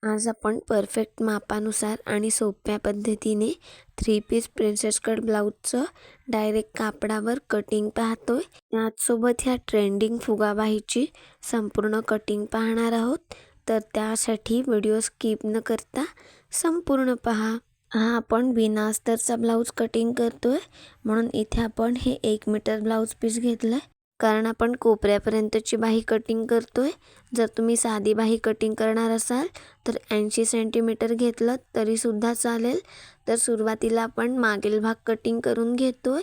आज आपण परफेक्ट मापानुसार आणि सोप्या पद्धतीने 3 पीस प्रिन्सेस कट ब्लाऊजचं डायरेक्ट कापडावर कटिंग पाहतोय. त्याचसोबत ह्या ट्रेंडिंग फुगाबाहीची संपूर्ण कटिंग पाहणार आहोत. तर त्यासाठी व्हिडिओ स्किप न करता संपूर्ण पहा. हा आपण बिना अस्तरचा ब्लाऊज कटिंग करतोय, म्हणून इथे आपण हे 1 मीटर ब्लाऊज पीस घेतलंय. कारण आपण कोपऱ्यापर्यंतची बाही कटिंग करतोय. जर तुम्ही साधी बाही कटिंग करणार असाल तर 80 सेंटीमीटर घेतलं तरीसुद्धा चालेल. तर सुरुवातीला आपण मागील भाग कटिंग करून घेतोय.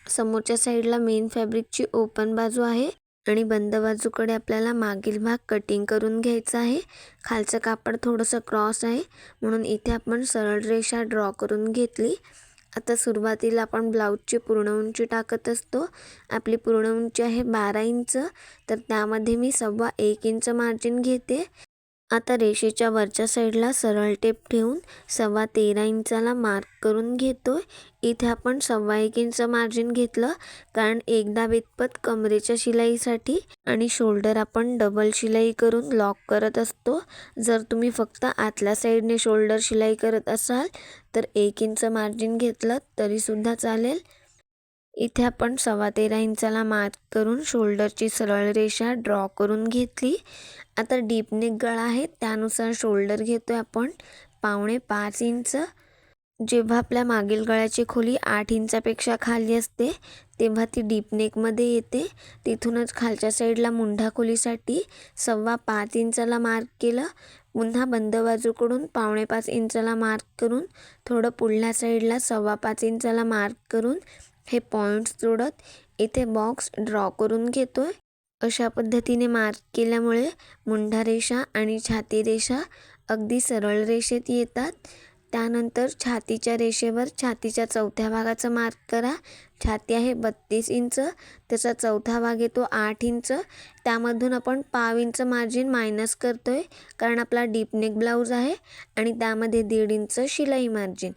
समोरच्या साईडला मेन फॅब्रिकची ओपन बाजू आहे आणि बंद बाजूकडे आपल्याला मागील भाग कटिंग करून घ्यायचा आहे. खालचं कापड थोडंसं क्रॉस आहे, म्हणून इथे आपण सरळ रेषा ड्रॉ करून घेतली. आता सुरुवातीला आपण ब्लाऊजची पूर्ण उंची टाकत असतो. आपली पूर्ण उंची आहे 12 इंच, तर त्यामध्ये मी 1.25 इंच मार्जिन घेते. आता रेषेच्या वरच्या साईडला सरळ टेप ठेवून 13.25 इंचाला मार्क करून घेतोय. इथे आपण 1.25 इंच मार्जिन घेतलं, कारण एकदा वितपत कमरेच्या शिलाईसाठी आणि शोल्डर आपण डबल शिलाई करून लॉक करत असतो. जर तुम्ही फक्त आतल्या साईडने शोल्डर शिलाई करत असाल तर 1 इंच मार्जिन घेतलं तरीसुद्धा चालेल. इथे आपण 13.25 इंचाला मार्क करून शोल्डरची सरळ रेषा ड्रॉ करून घेतली. आता डीप नेक गळा आहे, त्यानुसार शोल्डर घेतोय आपण 5.25 इंच. जेव्हा आपल्या मागील गळ्याची खोली 8 इंचापेक्षा खाली असते तेव्हा ती डीप नेकमध्ये येते. तिथूनच खालच्या साईडला मुंढा खोलीसाठी 5.25 इंचाला मार्क केलं. पुन्हा बंद बाजूकडून 5.25 इंचाला मार्क करून थोडं पुढल्या साईडला 5.25 इंचाला मार्क करून हे पॉईंट्स जोडत इथे बॉक्स ड्रॉ करून घेतोय. अशा पद्धतीने मार्क केल्यामुळे मुंढा रेषा आणि छाती रेषा अगदी सरळ रेषेत येतात. त्यानंतर छातीच्या रेषेवर छातीच्या चौथ्या भागाचा मार्क करा. छाती आहे 32 इंच, त्याचा चौथा भाग येतो 8 इंच. त्यामधून आपण 0.5 इंच मार्जिन मायनस करतोय, कारण आपला डीप नेक ब्लाऊज आहे आणि त्यामध्ये 1.5 इंच शिलाई मार्जिन.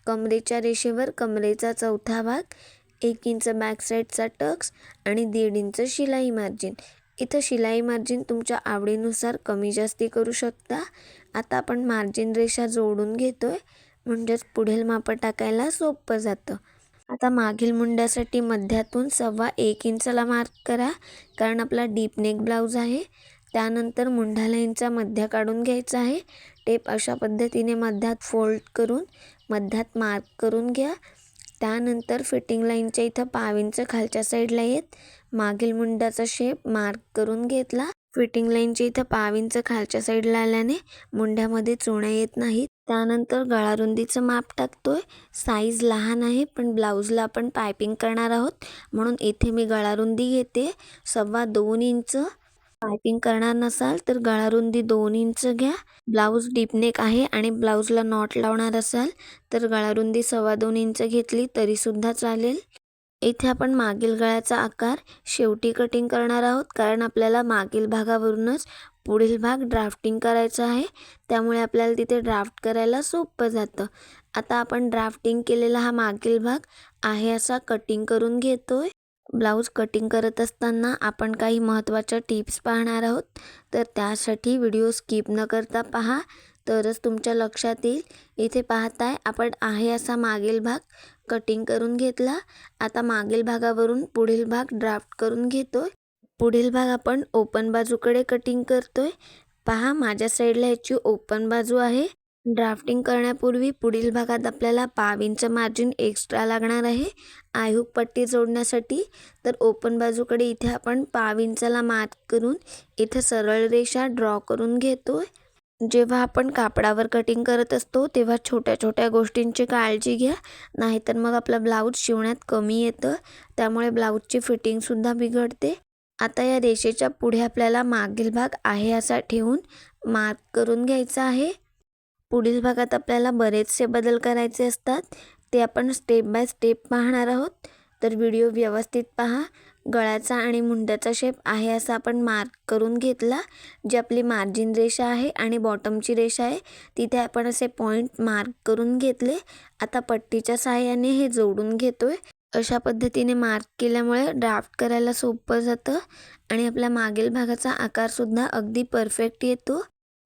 कमरेच्या रेषेवर कमरेचा चौथा भाग, 1 इंच बॅक साईडचा टक्स आणि 1.5 इंच शिलाई मार्जिन. इथं शिलाई मार्जिन तुमच्या आवडीनुसार कमी जास्ती करू शकता. आता आपण मार्जिन रेषा जोडून घेतोय, म्हणजेच पुढील माप टाकायला सोपं जातं. आता मागील मुंड्यासाठी मध्यातून 1.25 इंचाला मार्क करा, कारण आपला डीप नेक ब्लाऊज आहे. त्यानंतर मुंढा लाईनचा मध्य काढून घ्यायचा आहे. टेप अशा पद्धतीने मध्यात फोल्ड करून मध्यात मार्क करून घ्या. त्यानंतर फिटिंग लाईनच्या इथं 0.5 इंच खालच्या साईडला येत मागील मुंड्याचा शेप मार्क करून घेतला. फिटिंग लाईनच्या इथं 0.5 इंच खालच्या साईडला आल्याने मुंड्यामध्ये चोण्या येत नाहीत. त्यानंतर गळारुंदीचं माप टाकतोय. साईज लहान आहे, पण ब्लाऊजला आपण पायपिंग करणार आहोत, म्हणून इथे मी गळारुंदी घेते 2.25 इंच. पायपिंग करणार नसाल तर गळारुंदी 2 इंच घ्या. ब्लाऊज डीपनेक आहे आणि ब्लाऊजला नॉट लावणार असाल तर गळारुंदी 2.25 इंच घेतली तरीसुद्धा चालेल. इथे आपण मागील गळ्याचा आकार शेवटी कटिंग करणार आहोत, कारण आपल्याला मागील भागावरूनच पुढील भाग ड्राफ्टिंग करायचा आहे. त्यामुळे आपल्याला तिथे ड्राफ्ट करायला सोपं जातं. आता आपण ड्राफ्टिंग केलेला हा मागील भाग आहे असा कटिंग करून घेतोय. ब्लाऊज कटिंग करत असताना आपण काही महत्त्वाच्या टिप्स पाहणार आहोत, तर त्यासाठी व्हिडिओ स्किप न करता पहा, तरच तुमच्या लक्षात येईल. इथे पाहताय आपण आहे असा मागील भाग कटिंग करून घेतला. आता मागील भागावरून पुढील भाग ड्राफ्ट करून घेतोय. पुढील भाग आपण ओपन बाजूकडे कटिंग करतोय. पहा, माझ्या साईडला याची ओपन बाजू आहे. ड्राफ्टिंग करण्यापूर्वी पुढील भागात आपल्याला 0.5 इंच मार्जिन एक्स्ट्रा लागणार आहे आयहुक पट्टी जोडण्यासाठी. तर ओपन बाजूकडे इथे आपण 0.5 इंचाला मार्क करून इथे सरळ रेषा ड्रॉ करून घेतोय. जेव्हा आपण कापडावर कटिंग करत असतो तेव्हा छोट्या छोट्या गोष्टींची काळजी घ्या, नाहीतर मग आपला ब्लाऊज शिवण्यात कमी येतं, त्यामुळे ब्लाऊजची फिटिंगसुद्धा बिघडते. आता या रेषेच्या पुढे आपल्याला मागील भाग आहे असा ठेवून मार्क करून घ्यायचा आहे. पुढील भागात आपल्याला बरेचसे बदल करायचे असतात, ते आपण स्टेप बाय स्टेप पाहणार आहोत. तर व्हिडिओ व्यवस्थित पहा. गळ्याचा आणि मुंड्याचा शेप आहे असा आपण मार्क करून घेतला. जी आपली मार्जिन रेषा आहे आणि बॉटमची रेषा आहे तिथे आपण असे पॉईंट मार्क करून घेतले. आता पट्टीच्या सहाय्याने हे जोडून घेतोय. अशा पद्धतीने मार्क केल्यामुळे ड्राफ्ट करायला सोपं जातं आणि आपल्या मागील भागाचा आकारसुद्धा अगदी परफेक्ट येतो.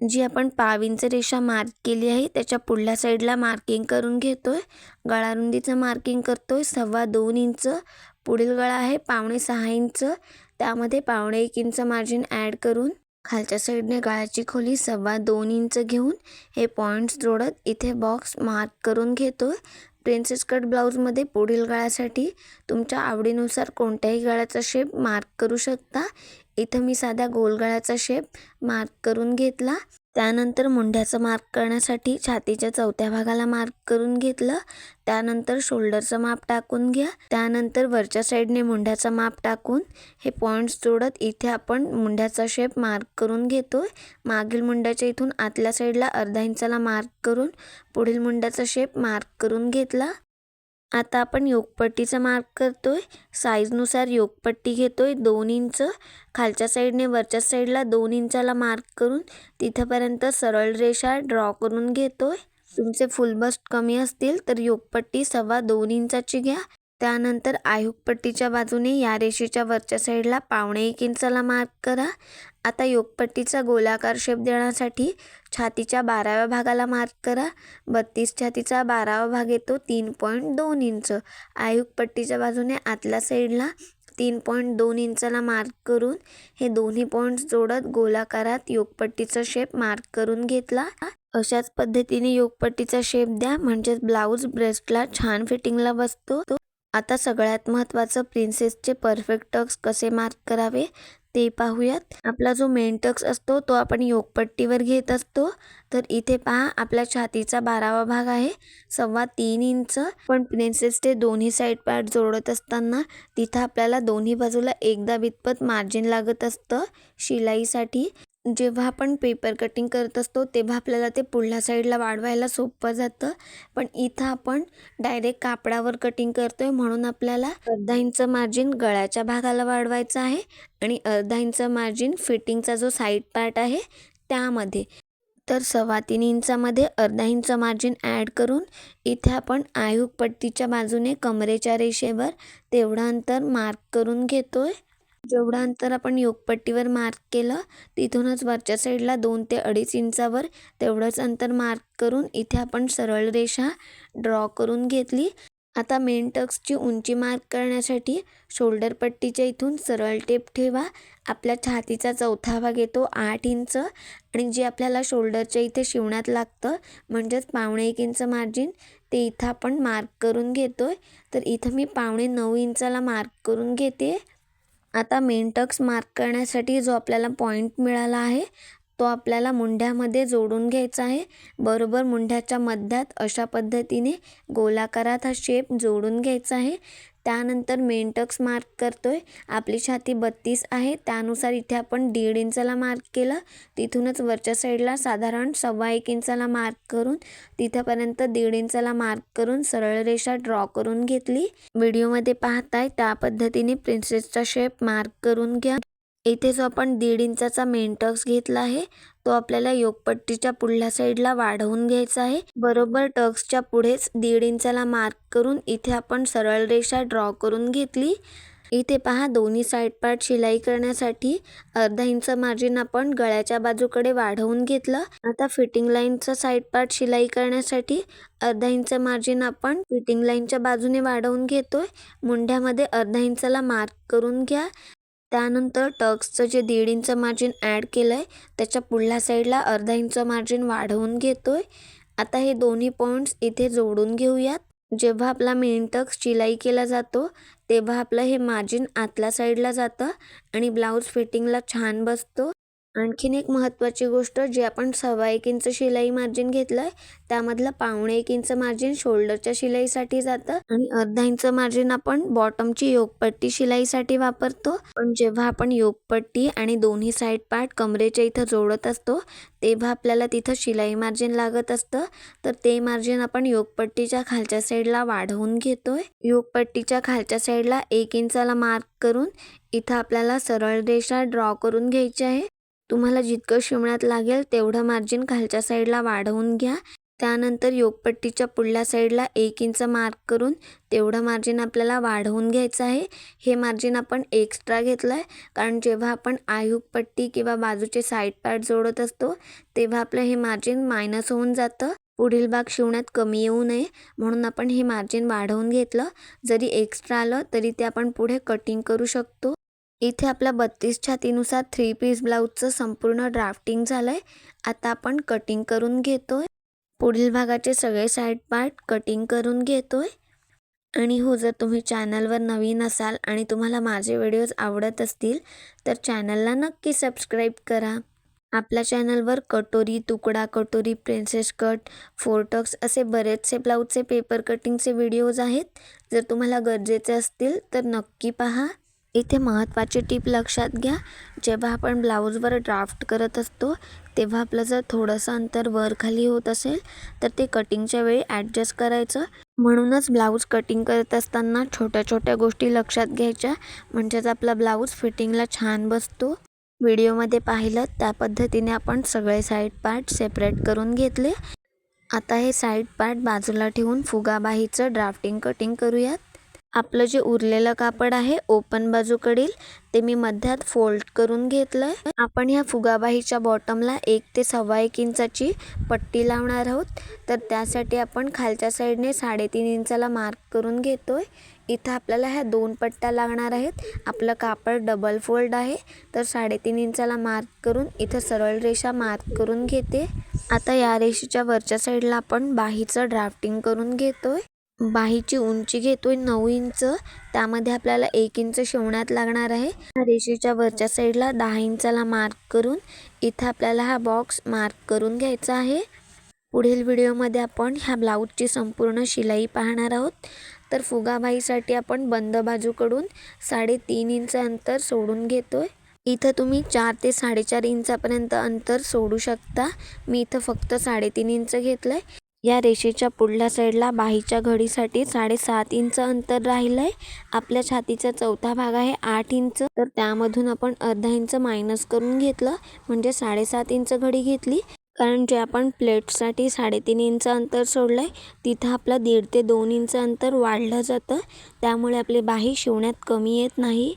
जी आपण पाव इंच रेषा मार्क केली आहे त्याच्या पुढल्या साईडला मार्किंग करून घेतोय. गळा रुंदीचं मार्किंग करतोय 2.25 इंच. पुढील गळा आहे 5.5 इंच. त्यामध्ये 1.25 इंच मार्जिन ॲड करून खालच्या साईडने गळ्याची खोली 2.25 इंच घेऊन हे पॉईंट्स जोडत इथे बॉक्स मार्क करून घेतोय. प्रिन्सेस कट ब्लाऊजमध्ये पुढील गळ्यासाठी तुमच्या आवडीनुसार कोणत्याही गळ्याचा शेप मार्क करू शकता. इथं मी साध्या गोल गळ्याचा शेप मार्क करून घेतला. त्यानंतर मुंड्याचं मार्क करण्यासाठी छातीच्या चौथ्या भागाला मार्क करून घेतलं. त्यानंतर शोल्डरचं माप टाकून घ्या. त्यानंतर वरच्या साईडने मुंड्याचं माप टाकून हे पॉईंट्स जोडत इथे आपण मुंड्याचा शेप मार्क करून घेतोय. मागील मुंड्याच्या इथून आतल्या साईडला अर्धा इंचाला मार्क करून पुढील मुंड्याचा शेप मार्क करून घेतला. आता आपण योकपट्टीचा मार्क करतोय. साईजनुसार योकपट्टी घेतोय 2 इंच. खालच्या साईडने वरच्या साईडला 2 इंचाला मार्क करून तिथपर्यंत सरळ रेषा ड्रॉ करून घेतोय. तुमचे फुल बस्ट कमी असतील तर योकपट्टी 2.25 इंचाची घ्या. त्यानंतर आयुकपट्टीच्या बाजूने या रेषेच्या वरच्या साईडला 1.25 इंचाला मार्क करा. आता योकपट्टीचा गोलाकार शेप देण्यासाठी छातीच्या 12व्या भागाला मार्क करा. 32 छातीचा 12वा भाग येतो 3.2 इंच. आयुकपट्टीच्या बाजूने आतल्या साईडला 3.2 इंचाला मार्क करून हे दोन्ही पॉईंट्स जोडत गोलाकारात योकपट्टीचा शेप मार्क करून घेतला. अशाच पद्धतीने योकपट्टीचा शेप द्या म्हणजेच ब्लाऊज ब्रेस्टला छान फिटिंगला बसतो. आता सगळ्यात महत्त्वाचं प्रिन्सेसचे परफेक्ट टक्स कसे मार्क करावे ते पाहूयात. आपला जो मेन टक्स असतो तो आपण योकपट्टीवर घेत असतो. तर इथे पहा आपल्या छातीचा 12वा भाग आहे 3.25 इंच. पण प्रिन्सेसचे दोन्ही साईड पार्ट जोडत असताना तिथं आपल्याला दोन्ही बाजूला एकदा बितपत मार्जिन लागत असतं शिलाईसाठी. जेव्हा आपण पेपर कटिंग करत असतो तेव्हा आपल्याला ते पुढल्या साईडला वाढवायला सोपं जातं. पण इथं आपण डायरेक्ट कापडावर कटिंग करतोय म्हणून आपल्याला अर्धा इंच मार्जिन गळ्याच्या भागाला वाढवायचं आहे आणि अर्धा इंच मार्जिन फिटिंगचा जो साईड पार्ट आहे त्यामध्ये. तर 3.25 इंचामध्ये अर्धा इंच मार्जिन ॲड करून इथे आपण आयुकपट्टीच्या बाजूने कमरेच्या रेषेवर तेवढं अंतर मार्क करून घेतोय. जेवढं अंतर आपण योकपट्टीवर मार्क केलं तिथूनच वरच्या साईडला 2 ते 2.5 इंचावर तेवढंच अंतर मार्क करून इथे आपण सरळ रेषा ड्रॉ करून घेतली. आता मेन टक्सची उंची मार्क करण्यासाठी शोल्डर पट्टीच्या इथून सरळ टेप ठेवा. आपल्या छातीचा चौथा भाग येतो 8 इंच आणि जे आपल्याला शोल्डरच्या इथे शिवण्यात लागतं म्हणजेच 1.25 इंच मार्जिन ते इथं आपण मार्क करून घेतोय. तर इथं मी 9.25 इंचाला मार्क करून घेते. आता मेन टक्स मार्क करण्यासाठी जो आपल्याला पॉईंट मिळाला आहे तो आपल्याला मुंड्यामध्ये जोडून घ्यायचा आहे. बरोबर मुंड्याच्या मध्यात अशा पद्धतीने गोलाकारात हा शेप जोडून घ्यायचा आहे. त्यानंतर मेन टक्स मार्क करतोय. आपली छाती 32 आहे त्यानुसार इथे आपण 1.5 इंचाला मार्क केलं. तिथूनच वरच्या साईडला साधारण 1.25 इंचाला मार्क करून तिथपर्यंत 1.5 इंचाला मार्क करून सरळ रेषा ड्रॉ करून घेतली. व्हिडिओमध्ये पाहताय त्या पद्धतीने प्रिन्सेसचा शेप मार्क करून घ्या. इथे जो आपण 1.5 इंचाचा मेन टक्स घेतला आहे तो आपल्याला योकपट्टीच्या पुढल्या साईडला वाढवून घ्यायचा आहे. बरोबर टक्सच्या पुढेच 1.5 इंचाला मार्क करून इथे आपण सरळ रेषा ड्रॉ करून घेतली. इथे पहा दोन्ही साईड पार्ट शिलाई करण्यासाठी अर्धा इंच मार्जिन आपण गळ्याच्या बाजूकडे वाढवून घेतलं. आता फिटिंग लाईनचा साईड पार्ट शिलाई करण्यासाठी अर्धा इंच मार्जिन आपण फिटिंग लाईनच्या बाजूने वाढवून घेतोय. मुंड्यामध्ये अर्धा इंचाला मार्क करून घ्या. त्यानंतर टक्सचं जे 1.5 इंच मार्जिन ॲड केलं आहे त्याच्या पुढल्या साईडला अर्धा इंच मार्जिन वाढवून घेतोय. आता हे दोन्ही पॉईंट्स इथे जोडून घेऊयात. जेव्हा आपला मेन टक्स शिलाई केला जातो तेव्हा आपलं हे मार्जिन आतल्या साईडला जातं आणि ब्लाऊज फिटिंगला छान बसतो. आणखीन एक महत्त्वाची गोष्ट जे आपण 1.25 इंच शिलाई मार्जिन घेतलं आहे त्यामधलं 1.25 इंच मार्जिन शोल्डरच्या शिलाईसाठी जातं आणि अर्धा इंच मार्जिन आपण बॉटमची योकपट्टी शिलाईसाठी वापरतो. पण जेव्हा आपण योकपट्टी आणि दोन्ही साईड पार्ट कमरेच्या इथं जोडत असतो तेव्हा आपल्याला तिथं शिलाई मार्जिन लागत असतं. तर ते मार्जिन आपण योकपट्टीच्या खालच्या साईडला वाढवून घेतोय. योकपट्टीच्या खालच्या साईडला 1 इंचाला मार्क करून इथं आपल्याला सरळ रेषा ड्रॉ करून घ्यायची आहे. तुम्हाला जितकं शिवण्यात लागेल तेवढं मार्जिन खालच्या साईडला वाढवून घ्या. त्यानंतर योगपट्टीच्या पुढल्या साईडला 1 इंच मार्क करून तेवढं मार्जिन आपल्याला वाढवून घ्यायचं आहे. हे मार्जिन आपण एक्स्ट्रा घेतलं आहे कारण जेव्हा आपण आयुगपट्टी किंवा बाजूचे साईड पार्ट जोडत असतो तेव्हा आपलं हे मार्जिन मायनस होऊन जातं. पुढील भाग शिवण्यात कमी येऊ नये म्हणून आपण हे मार्जिन वाढवून घेतलं. जरी एक्स्ट्रा आलं तरी ते आपण पुढे कटिंग करू शकतो. इथे आपल्या 32 छातीनुसार 3 पीस ब्लाऊजचं संपूर्ण ड्राफ्टिंग झालं आहे. आता आपण कटिंग करून घेतोय. पुढील भागाचे सगळे साईड पार्ट कटिंग करून घेतोय. आणि हो, जर तुम्ही चॅनलवर नवीन असाल आणि तुम्हाला माझे व्हिडिओज आवडत असतील तर चॅनलला नक्की सबस्क्राईब करा. आपल्या चॅनलवर कटोरी, तुकडा कटोरी, प्रिन्सेस कट, फोर टक्स असे बरेचसे ब्लाऊजचे पेपर कटिंगचे व्हिडिओज आहेत. जर तुम्हाला गरजेचे असतील तर नक्की पहा. इथे महत्त्वाची टीप लक्षात घ्या, जेव्हा आपण ब्लाऊजवर ड्राफ्ट करत असतो तेव्हा आपलं जर थोडंसं अंतर वर खाली होत असेल तर ते कटिंगच्या वेळी ॲडजस्ट करायचं. म्हणूनच ब्लाऊज कटिंग करत असताना छोट्या छोट्या गोष्टी लक्षात घ्यायच्या, म्हणजेच आपला ब्लाऊज फिटिंगला छान बसतो. व्हिडिओमध्ये पाहिलं त्या पद्धतीने आपण सगळे साईड पार्ट सेपरेट करून घेतले. आता हे साईड पार्ट बाजूला ठेवून फुगाबाहीचं ड्राफ्टिंग कटिंग करूयात. आपलं जे उरलेलं कापड आहे ओपन बाजूकडील ते मी मध्यात फोल्ड करून घेतलंय. आपण ह्या फुगाबाहीच्या बॉटमला 1 ते 1.25 इंचाची पट्टी लावणार आहोत. तर त्यासाठी आपण खालच्या साईडने 3.5 इंचाला मार्क करून घेतोय. इथं आपल्याला ह्या 2 पट्ट्या लागणार आहेत. आपलं कापड डबल फोल्ड आहे तर 3.5 इंचाला मार्क करून इथं सरळ रेषा मार्क करून घेते. आता या रेषेच्या वरच्या साईडला आपण बाहीचं ड्राफ्टिंग करून घेतोय. बाहीची उंची घेतोय 9 इंच. त्यामध्ये आपल्याला 1 इंच शिवण्यात लागणार आहे. रेषेच्या वरच्या साईडला 10 इंचाला मार्क करून इथं आपल्याला हा बॉक्स मार्क करून घ्यायचा आहे. पुढील व्हिडिओमध्ये आपण ह्या ब्लाऊजची संपूर्ण शिलाई पाहणार आहोत. तर फुगाबाहीसाठी आपण बंद बाजूकडून 3.5 इंच अंतर सोडून घेतोय. इथं तुम्ही 4 ते 4.5 इंचापर्यंत अंतर सोडू शकता. मी इथं फक्त 3.5 इंच घेतलंय. या रेषेच्या पुढल्या साईडला बाहीच्या घडीसाठी 7.5 इंच अंतर राहिलं आहे. आपल्या छातीचा चौथा भाग आहे 8 इंच, तर त्यामधून आपण अर्धा इंच मायनस करून घेतलं म्हणजे 7.5 इंच घडी घेतली. कारण जे आपण प्लेटसाठी 3.5 इंच अंतर सोडलं आहे तिथं आपलं 1.5 ते 2 इंच अंतर वाढलं जातं. त्यामुळे आपली बाही शिवण्यात कमी येत नाही.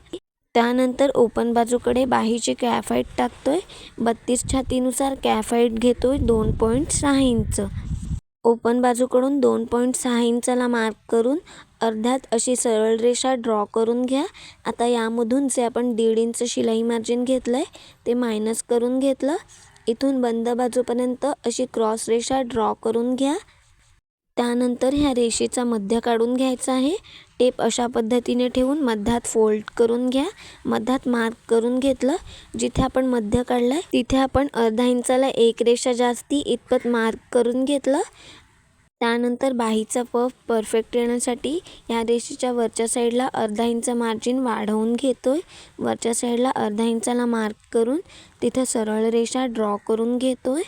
त्यानंतर ओपन बाजूकडे बाहीची कॅफ हाईट टाकतोय. 32 छातीनुसार कॅफ हाईट घेतोय 2.6 इंच. ओपन बाजूकडून 2.6 इंचाला मार्क करून अर्ध्यात अशी सरळ रेषा ड्रॉ करून घ्या. आता यामधून जे आपण 1.5 इंच शिलाई मार्जिन घेतलं आहे ते मायनस करून घेतलं. इथून बंद बाजूपर्यंत अशी क्रॉस रेषा ड्रॉ करून घ्या. त्यानंतर ह्या रेषेचा मध्य काढून घ्यायचा आहे. टेप अशा पद्धतीने ठेवून मध्यात फोल्ड करून घ्या. मध्यात मार्क करून घेतलं. जिथे आपण मध्य काढलाय तिथे आपण अर्धा इंचाला 1 रेषा जास्ती इतपत मार्क करून घेतलं. त्यानंतर बाहीचा पफ परफेक्ट येण्यासाठी या रेषेच्या वरच्या साईडला अर्धा इंच मार्जिन वाढवून घेतोय. वरच्या साईडला अर्धा इंचाला मार्क करून तिथं सरळ रेषा ड्रॉ करून घेतोय.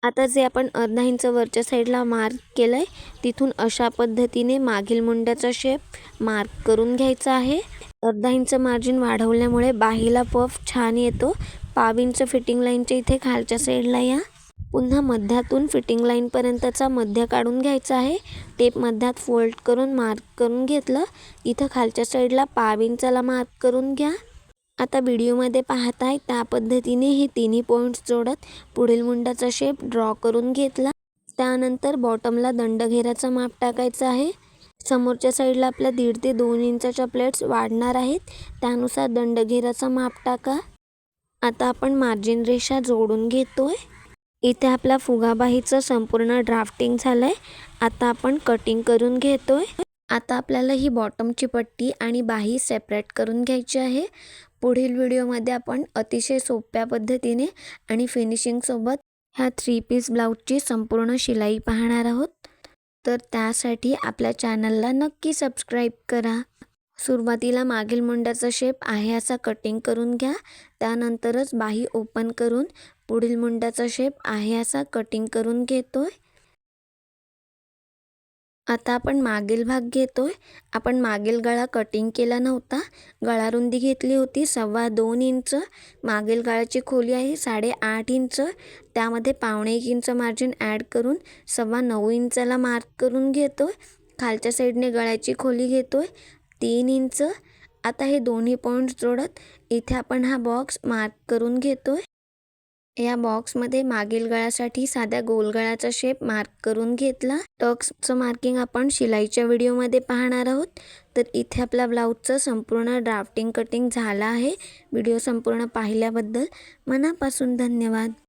आता जे आपण अर्धा इंच वरच्या साईडला मार्क केलंय तिथून अशा पद्धतीने मागील मुंड्याचा शेप मार्क करून घ्यायचा आहे. अर्धा इंच मार्जिन वाढवल्यामुळे बाहीला पफ छान येतो. 1.5 इंच फिटिंग लाईनच्या इथे खालच्या साईडला या. पुन्हा मध्यातून फिटिंग लाईनपर्यंतचा मध्य काढून घ्यायचा आहे. टेप मध्यात फोल्ड करून मार्क करून घेतलं. इथं खालच्या साईडला 1.5 इंचाला मार्क करून घ्या. आता व्हिडिओमध्ये पाहताय त्या पद्धतीने हे तिन्ही पॉईंट्स जोडत पुढील मुंडाचा शेप ड्रॉ करून घेतला. त्यानंतर बॉटमला दंडघेराचं माप टाकायचं आहे. समोरच्या साईडला आपल्या 1.5 ते 2 इंचाच्या प्लेट्स वाढणार आहेत. त्यानुसार दंडघेराचं माप टाका. आता आपण मार्जिन रेषा जोडून घेतोय. इथे आपल्या फुगाबाहीचं संपूर्ण ड्राफ्टिंग झालंय. आता आपण कटिंग करून घेतोय. आता आपल्याला ही बॉटमची पट्टी आणि बाही सेपरेट करून घ्यायची आहे. पुढील व्हिडिओमध्ये आपण अतिशय सोप्या पद्धतीने आणि फिनिशिंगसोबत ह्या 3 पीस ब्लाऊजची संपूर्ण शिलाई पाहणार आहोत. तर त्यासाठी आपल्या चॅनलला नक्की सबस्क्राईब करा. सुरुवातीला मागील मुंड्याचा शेप आहे असा कटिंग करून घ्या. त्यानंतरच बाही ओपन करून पुढील मुंड्याचा शेप आहे असा कटिंग करून घेतोय. आता आपण मागील भाग घेतोय. आपण मागील गळा कटिंग केला नव्हता. गळा रुंदी घेतली होती 2.25 इंच. मागील गळ्याची खोली आहे 8.5 इंच. त्यामध्ये 1.25 इंच मार्जिन ॲड करून 9.25 इंचाला मार्क करून घेतोय. खालच्या साईडने गळ्याची खोली घेतोय 3 इंच. आता हे दोन्ही पॉईंट्स जोडत इथे आपण हा बॉक्स मार्क करून घेतोय. या बॉक्समध्ये मागील गळ्यासाठी साध्या गोल गळ्याचा शेप मार्क करून घेतला. टक्सचं मार्किंग आपण शिलाईच्या व्हिडिओमध्ये पाहणार आहोत. तर इथे आपला ब्लाऊजचं संपूर्ण ड्राफ्टिंग कटिंग झालं आहे. व्हिडिओ संपूर्ण पाहिल्याबद्दल मनापासून धन्यवाद.